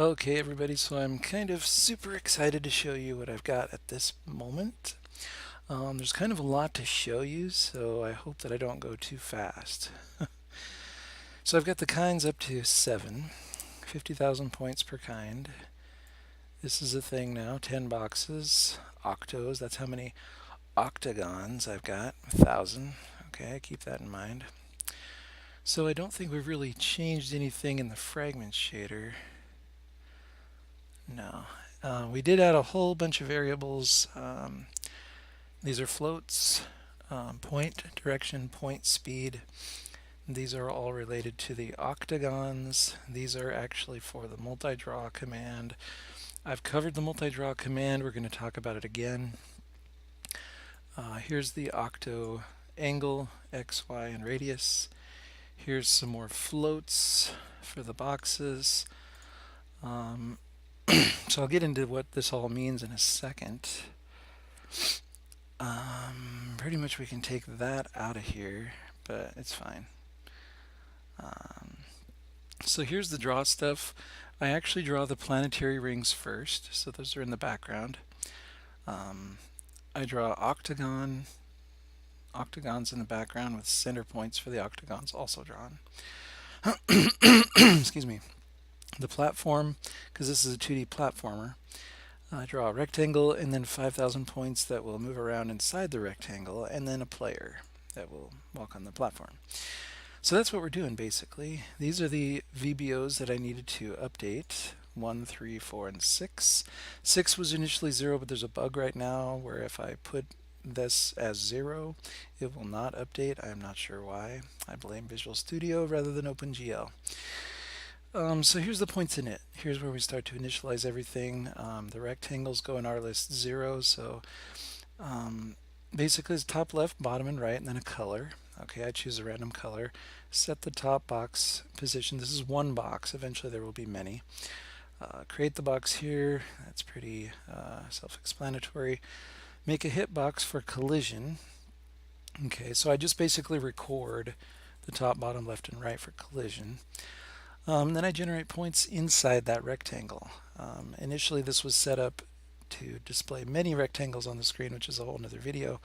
Okay, everybody, so I'm kind of super excited to show you what I've got at this moment. There's kind of a lot to show you, so I hope that I don't go too fast. So I've got the kinds up to 7, 50,000 points per kind. This is a thing now, 10 boxes, octos, that's how many octagons I've got, 1,000. Okay, keep that in mind. So I don't think we've really changed anything in the fragment shader. No. We did add a whole bunch of variables. These are floats, point, direction, point, speed. These are all related to the octagons. These are actually for the multi-draw command. I've covered the multi-draw command. We're going to talk about it again. Here's the octo angle, x, y, and radius. Here's some more floats for the boxes. So I'll get into what this all means in a second. Pretty much we can take that out of here, but it's fine. So here's the draw stuff. I actually draw the planetary rings first, so those are in the background. I draw octagons in the background with center points for the octagons also drawn. Excuse me. The platform, because this is a 2D platformer, I draw a rectangle and then 5,000 points that will move around inside the rectangle, and then a player that will walk on the platform. So that's what we're doing basically. These are the VBOs that I needed to update. 1, 3, 4, and 6. 6 was initially 0, but there's a bug right now where if I put this as 0, it will not update. I'm not sure why. I blame Visual Studio rather than OpenGL. So here's the points in it. Here's where we start to initialize everything. The rectangles go in our list 0, so basically it's top, left, bottom, and right, and then a color. Okay, I choose a random color. Set the top box position. This is one box. Eventually there will be many. Create the box here. That's pretty self-explanatory. Make a hitbox for collision. Okay, so I just basically record the top, bottom, left, and right for collision. Then I generate points inside that rectangle. Initially this was set up to display many rectangles on the screen, which is a whole nother video.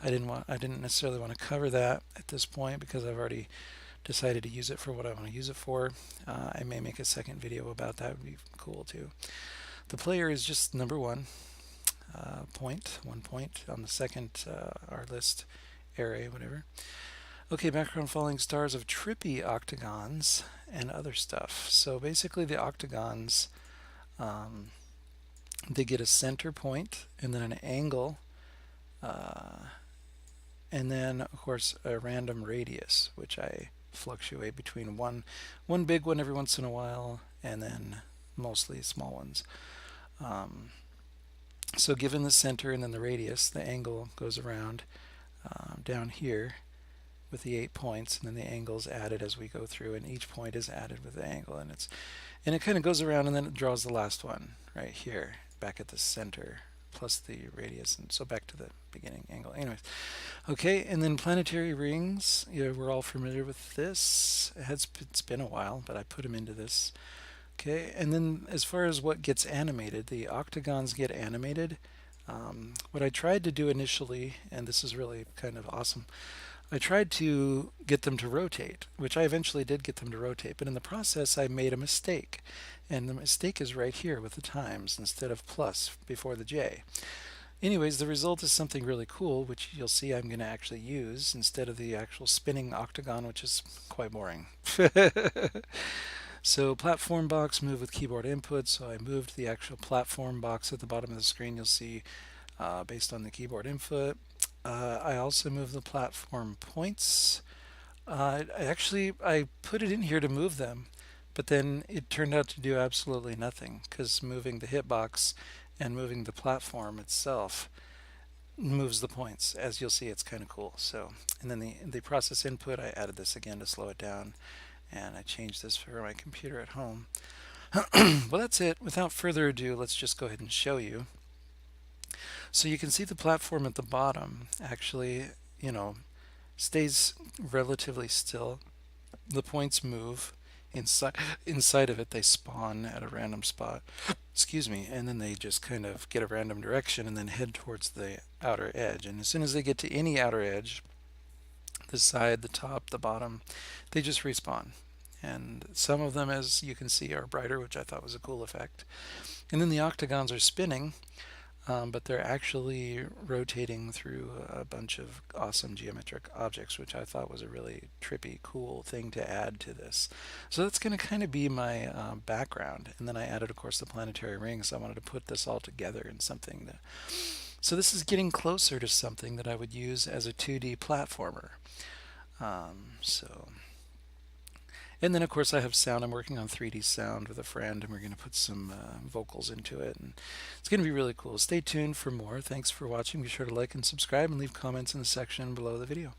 I didn't necessarily want to cover that at this point because I've already decided to use it for what I want to use it for. I may make a second video about that. Would be cool too. The player is just number 1 point, 1 point on the second our list array, whatever. Okay, background falling stars of Trippy octagons and other stuff. So basically the octagons, they get a center point and then an angle, and then of course a random radius, which I fluctuate between one big one every once in a while and then mostly small ones. So given the center and then the radius, the angle goes around down here with the 8 points, and then the angle is added as we go through, and each point is added with the angle, and it kind of goes around, and then it draws the last one right here back at the center plus the radius, and so back to the beginning angle. Anyways, okay, and then planetary rings. We're all familiar with this. It's been a while, but I put them into this. Okay, and then as far as what gets animated, the octagons get animated. What I tried to do initially, and this is really kind of awesome, I tried to get them to rotate, which I eventually did get them to rotate, but in the process I made a mistake. And the mistake is right here with the times instead of plus before the J. Anyways, the result is something really cool, which you'll see I'm going to actually use instead of the actual spinning octagon, which is quite boring. So platform box, move with keyboard input. So I moved the actual platform box at the bottom of the screen. You'll see based on the keyboard input. I also move the platform points. I put it in here to move them, but then it turned out to do absolutely nothing because moving the hitbox and moving the platform itself moves the points. As you'll see, it's kind of cool. So, and then the process input, I added this again to slow it down, and I changed this for my computer at home. Well, that's it. Without further ado, let's just go ahead and show you. So you can see the platform at the bottom actually, stays relatively still. The points move inside of it they spawn at a random spot. Excuse me, and then they just kind of get a random direction and then head towards the outer edge. And as soon as they get to any outer edge, the side, the top, the bottom, they just respawn. And some of them, as you can see, are brighter, which I thought was a cool effect. And then the octagons are spinning, but they're actually rotating through a bunch of awesome geometric objects, which I thought was a really trippy, cool thing to add to this. So that's going to kind of be my background. And then I added, of course, the planetary rings. I wanted to put this all together in something that... So this is getting closer to something that I would use as a 2D platformer. So... And then, of course, I have sound. I'm working on 3D sound with a friend, and we're going to put some vocals into it. And it's going to be really cool. Stay tuned for more. Thanks for watching. Be sure to like and subscribe and leave comments in the section below the video.